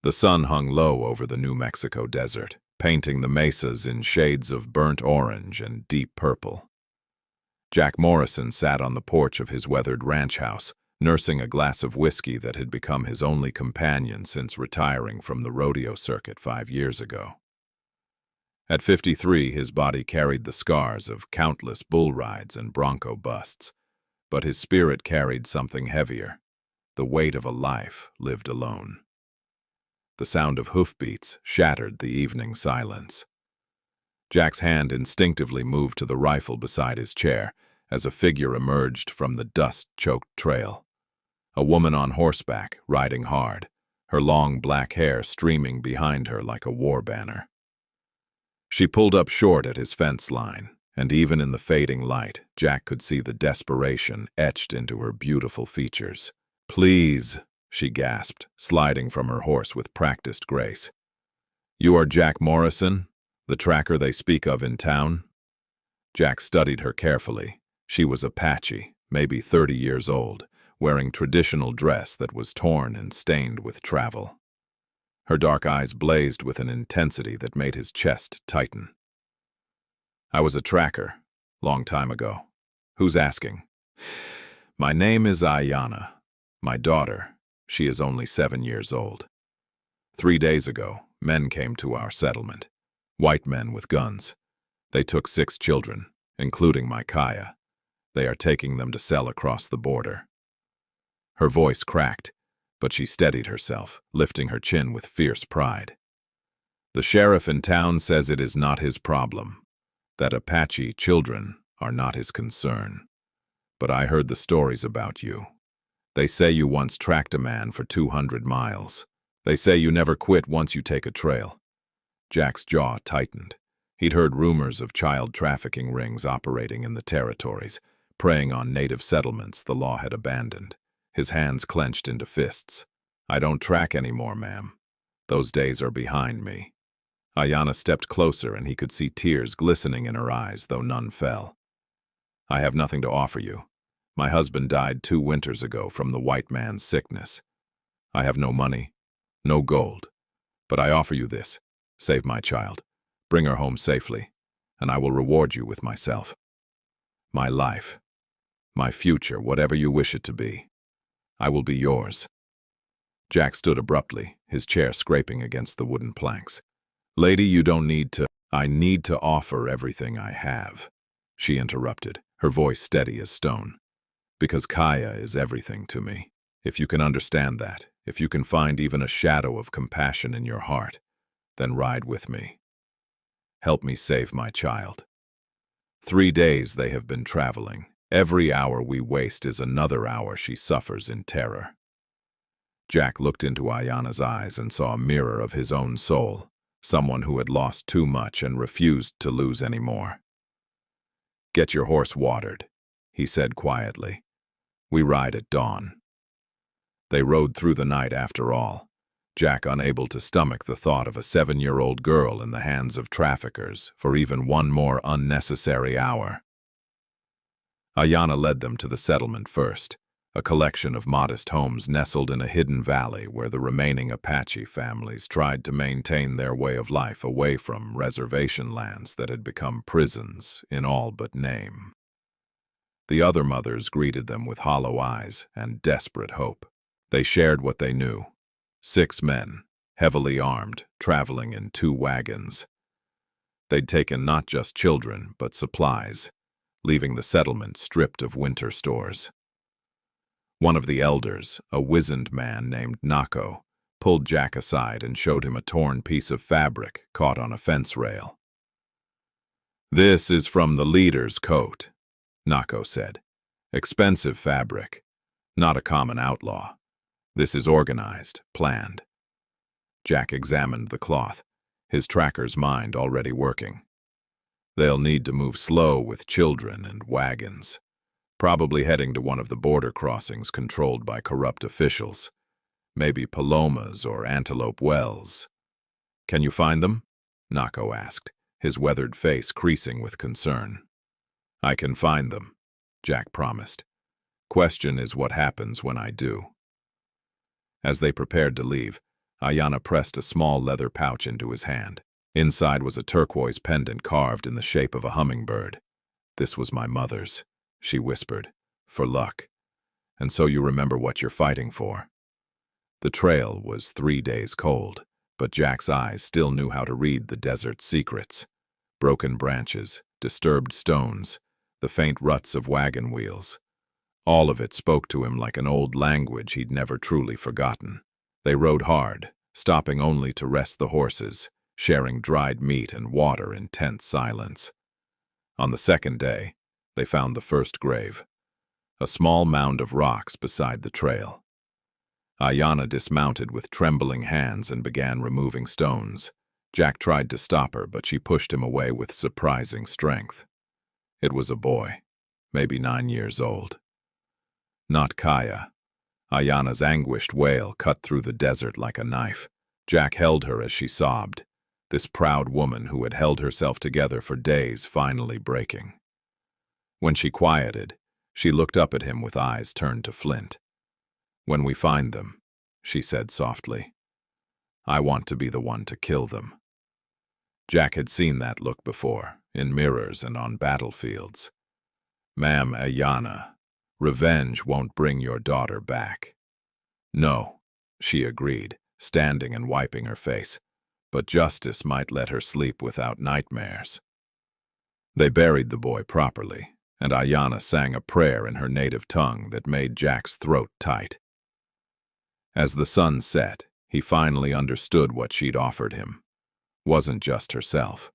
The sun hung low over the New Mexico desert, painting the mesas in shades of burnt orange and deep purple. Jack Morrison sat on the porch of his weathered ranch house, nursing a glass of whiskey that had become his only companion since retiring from the rodeo circuit 5 years ago. At 53, his body carried the scars of countless bull rides and bronco busts, but his spirit carried something heavier, the weight of a life lived alone. The sound of hoofbeats shattered the evening silence. Jack's hand instinctively moved to the rifle beside his chair as a figure emerged from the dust-choked trail. A woman on horseback, riding hard, her long black hair streaming behind her like a war banner. She pulled up short at his fence line, and even in the fading light, Jack could see the desperation etched into her beautiful features. "Please," she gasped, sliding from her horse with practiced grace. "You are Jack Morrison, the tracker they speak of in town?" Jack studied her carefully. She was Apache, maybe 30 years old, wearing traditional dress that was torn and stained with travel. Her dark eyes blazed with an intensity that made his chest tighten. "I was a tracker, long time ago. Who's asking?" "My name is Ayanna. My daughter, she is only 7 years old. 3 days ago, men came to our settlement. White men with guns. They took 6 children, including my Kaya. They are taking them to sell across the border." Her voice cracked, but she steadied herself, lifting her chin with fierce pride. "The sheriff in town says it is not his problem, that Apache children are not his concern. But I heard the stories about you. They say you once tracked a man for 200 miles. They say you never quit once you take a trail." Jack's jaw tightened. He'd heard rumors of child trafficking rings operating in the territories, preying on native settlements the law had abandoned. His hands clenched into fists. "I don't track anymore, ma'am. Those days are behind me." Ayanna stepped closer and he could see tears glistening in her eyes, though none fell. "I have nothing to offer you. My husband died 2 winters ago from the white man's sickness. I have no money, no gold, but I offer you this. Save my child, bring her home safely, and I will reward you with myself. My life, my future, whatever you wish it to be. I will be yours." Jack stood abruptly, his chair scraping against the wooden planks. "Lady, you don't need to—" "I need to offer everything I have," she interrupted, her voice steady as stone. "Because Kaya is everything to me. If you can understand that, if you can find even a shadow of compassion in your heart, then ride with me. Help me save my child. 3 days they have been traveling. Every hour we waste is another hour she suffers in terror." Jack looked into Ayanna's eyes and saw a mirror of his own soul, someone who had lost too much and refused to lose any more. "Get your horse watered," he said quietly. "We ride at dawn." They rode through the night after all, Jack unable to stomach the thought of a 7-year-old girl in the hands of traffickers for even one more unnecessary hour. Ayanna led them to the settlement first, a collection of modest homes nestled in a hidden valley where the remaining Apache families tried to maintain their way of life away from reservation lands that had become prisons in all but name. The other mothers greeted them with hollow eyes and desperate hope. They shared what they knew. 6 men, heavily armed, traveling in 2 wagons. They'd taken not just children, but supplies, leaving the settlement stripped of winter stores. One of the elders, a wizened man named Nako, pulled Jack aside and showed him a torn piece of fabric caught on a fence rail. "This is from the leader's coat," Nako said. "Expensive fabric, not a common outlaw. This is organized, planned." Jack examined the cloth, his tracker's mind already working. They'll need to move slow with children and wagons, probably heading to one of the border crossings controlled by corrupt officials, maybe Palomas or Antelope Wells. "Can you find them?" Nako asked, his weathered face creasing with concern. "I can find them," Jack promised. "Question is what happens when I do." As they prepared to leave, Ayanna pressed a small leather pouch into his hand. Inside was a turquoise pendant carved in the shape of a hummingbird. "This was my mother's," she whispered, "for luck. And so you remember what you're fighting for." The trail was 3 days cold, but Jack's eyes still knew how to read the desert's secrets. Broken branches, disturbed stones, the faint ruts of wagon wheels. All of it spoke to him like an old language he'd never truly forgotten. They rode hard, stopping only to rest the horses, sharing dried meat and water in tense silence. On the second day, they found the first grave, a small mound of rocks beside the trail. Ayanna dismounted with trembling hands and began removing stones. Jack tried to stop her, but she pushed him away with surprising strength. It was a boy, maybe 9 years old. Not Kaya. Ayanna's anguished wail cut through the desert like a knife. Jack held her as she sobbed, this proud woman who had held herself together for days finally breaking. When she quieted, she looked up at him with eyes turned to flint. "When we find them," she said softly, "I want to be the one to kill them." Jack had seen that look before, in mirrors and on battlefields. "Ma'am Ayanna, revenge won't bring your daughter back." "No," she agreed, standing and wiping her face, "but justice might let her sleep without nightmares." They buried the boy properly, and Ayanna sang a prayer in her native tongue that made Jack's throat tight. As the sun set, he finally understood what she'd offered him. Wasn't just herself.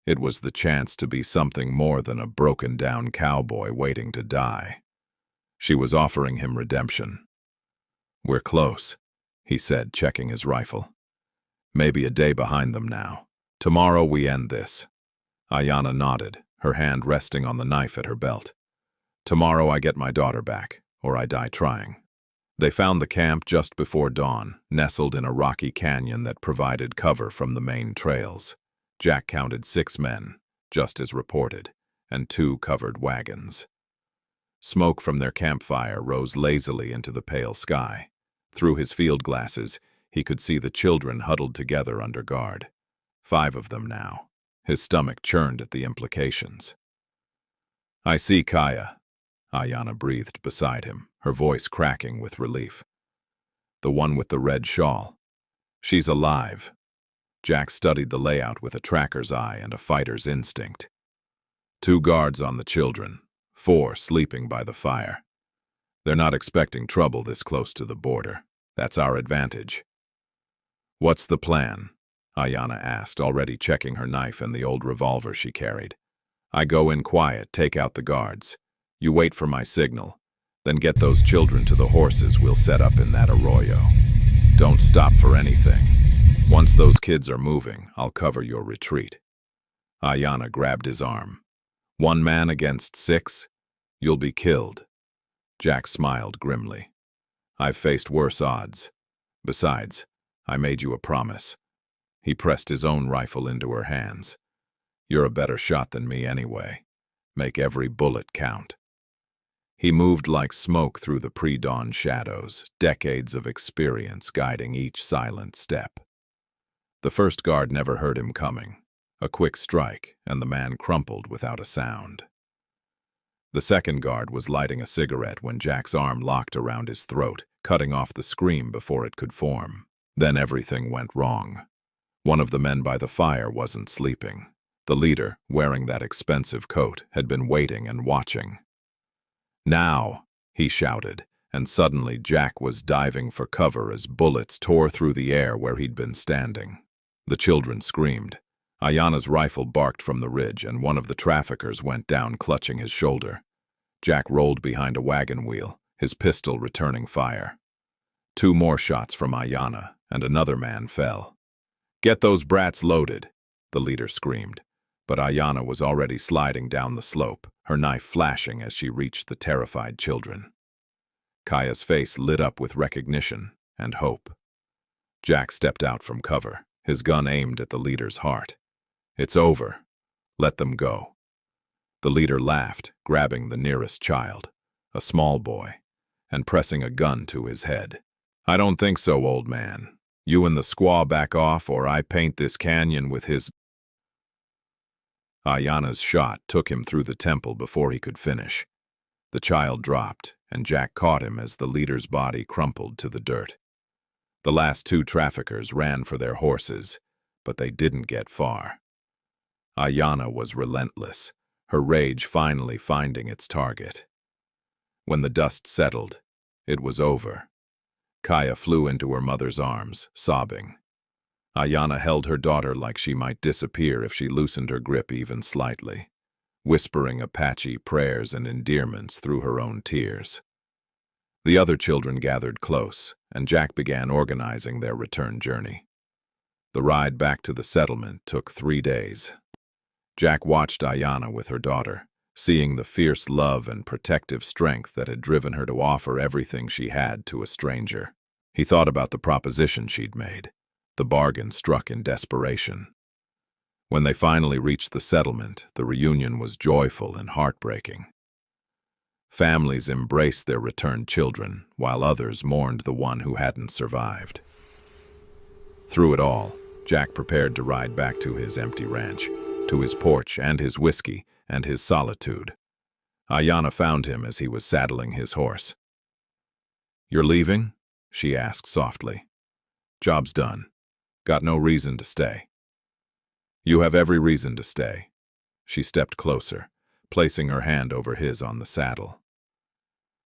It was the chance to be something more than a broken-down cowboy waiting to die. She was offering him redemption. "We're close," he said, checking his rifle. "Maybe a day behind them now. Tomorrow we end this." Ayanna nodded, her hand resting on the knife at her belt. "Tomorrow I get my daughter back, or I die trying." They found the camp just before dawn, nestled in a rocky canyon that provided cover from the main trails. Jack counted 6 men, just as reported, and 2 covered wagons. Smoke from their campfire rose lazily into the pale sky. Through his field glasses, he could see the children huddled together under guard. 5 of them now. His stomach churned at the implications. "I see Kaya," Ayanna breathed beside him, her voice cracking with relief. "The one with the red shawl. She's alive." Jack studied the layout with a tracker's eye and a fighter's instinct. 2 guards on the children, 4 sleeping by the fire. They're not expecting trouble this close to the border. That's our advantage. "What's the plan?" Ayanna asked, already checking her knife and the old revolver she carried. "I go in quiet, take out the guards. You wait for my signal, then get those children to the horses we'll set up in that arroyo. Don't stop for anything. Once those kids are moving, I'll cover your retreat." Ayanna grabbed his arm. "1 man against 6? You'll be killed." Jack smiled grimly. "I've faced worse odds. Besides, I made you a promise." He pressed his own rifle into her hands. "You're a better shot than me anyway. Make every bullet count." He moved like smoke through the pre-dawn shadows, decades of experience guiding each silent step. The first guard never heard him coming. A quick strike, and the man crumpled without a sound. The second guard was lighting a cigarette when Jack's arm locked around his throat, cutting off the scream before it could form. Then everything went wrong. One of the men by the fire wasn't sleeping. The leader, wearing that expensive coat, had been waiting and watching. "Now!" he shouted, and suddenly Jack was diving for cover as bullets tore through the air where he'd been standing. The children screamed. Ayanna's rifle barked from the ridge, and one of the traffickers went down clutching his shoulder. Jack rolled behind a wagon wheel, his pistol returning fire. 2 more shots from Ayanna, and another man fell. "Get those brats loaded," the leader screamed. But Ayanna was already sliding down the slope, her knife flashing as she reached the terrified children. Kaya's face lit up with recognition and hope. Jack stepped out from cover, his gun aimed at the leader's heart. "It's over. Let them go." The leader laughed, grabbing the nearest child, a small boy, and pressing a gun to his head. "I don't think so, old man. You and the squaw back off, or I paint this canyon with his... Ayana's shot took him through the temple before he could finish. The child dropped, and Jack caught him as the leader's body crumpled to the dirt. The last two traffickers ran for their horses, but they didn't get far. Ayana was relentless, her rage finally finding its target. When the dust settled, it was over. Kaya flew into her mother's arms, sobbing. Ayana held her daughter like she might disappear if she loosened her grip even slightly, whispering Apache prayers and endearments through her own tears. The other children gathered close, and Jack began organizing their return journey. The ride back to the settlement took 3 days. Jack watched Ayana with her daughter, seeing the fierce love and protective strength that had driven her to offer everything she had to a stranger. He thought about the proposition she'd made, the bargain struck in desperation. When they finally reached the settlement, the reunion was joyful and heartbreaking. Families embraced their returned children, while others mourned the one who hadn't survived. Through it all, Jack prepared to ride back to his empty ranch, to his porch and his whiskey and his solitude. Ayana found him as he was saddling his horse. "You're leaving?" she asked softly. "Job's done. Got no reason to stay." "You have every reason to stay." She stepped closer, placing her hand over his on the saddle.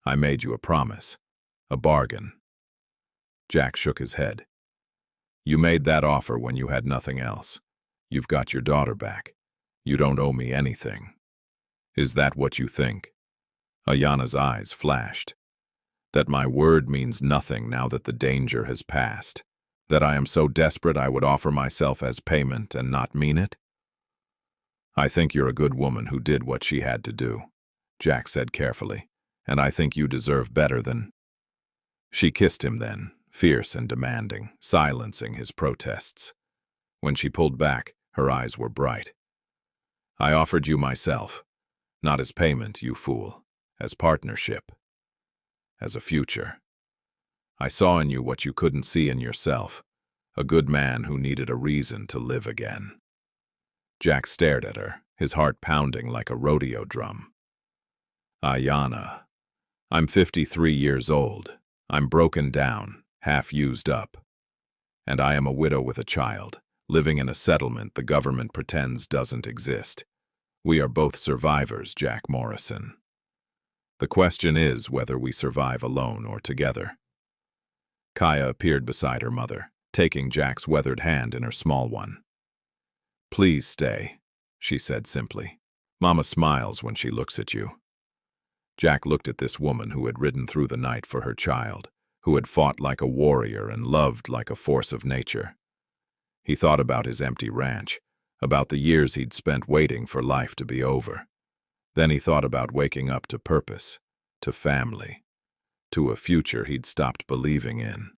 "I made you a promise, a bargain." Jack shook his head. "You made that offer when you had nothing else. You've got your daughter back. You don't owe me anything." "Is that what you think?" Ayana's eyes flashed. "That my word means nothing now that the danger has passed? That I am so desperate I would offer myself as payment and not mean it?" "I think you're a good woman who did what she had to do," Jack said carefully, "and I think you deserve better than—" She kissed him then, fierce and demanding, silencing his protests. When she pulled back, her eyes were bright. "I offered you myself, not as payment, you fool, as partnership, as a future. I saw in you what you couldn't see in yourself, a good man who needed a reason to live again." Jack stared at her, his heart pounding like a rodeo drum. "Ayana, I'm 53 years old. I'm broken down, half used up. And I am a widow with a child, living in a settlement the government pretends doesn't exist. We are both survivors, Jack Morrison. The question is whether we survive alone or together." Kaya appeared beside her mother, taking Jack's weathered hand in her small one. "Please stay," she said simply. "Mama smiles when she looks at you." Jack looked at this woman who had ridden through the night for her child, who had fought like a warrior and loved like a force of nature. He thought about his empty ranch, about the years he'd spent waiting for life to be over. Then he thought about waking up to purpose, to family, to a future he'd stopped believing in.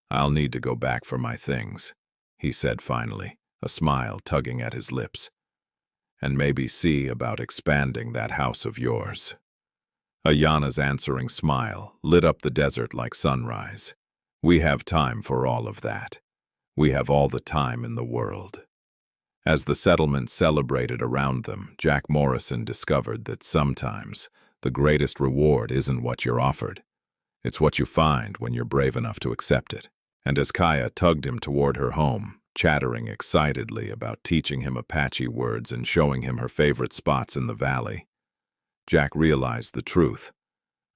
"I'll need to go back for my things," he said finally, a smile tugging at his lips. "And maybe see about expanding that house of yours." Ayana's answering smile lit up the desert like sunrise. "We have time for all of that. We have all the time in the world." As the settlement celebrated around them, Jack Morrison discovered that sometimes the greatest reward isn't what you're offered. It's what you find when you're brave enough to accept it. And as Kaya tugged him toward her home, chattering excitedly about teaching him Apache words and showing him her favorite spots in the valley, Jack realized the truth.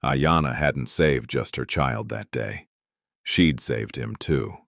Ayana hadn't saved just her child that day. She'd saved him too.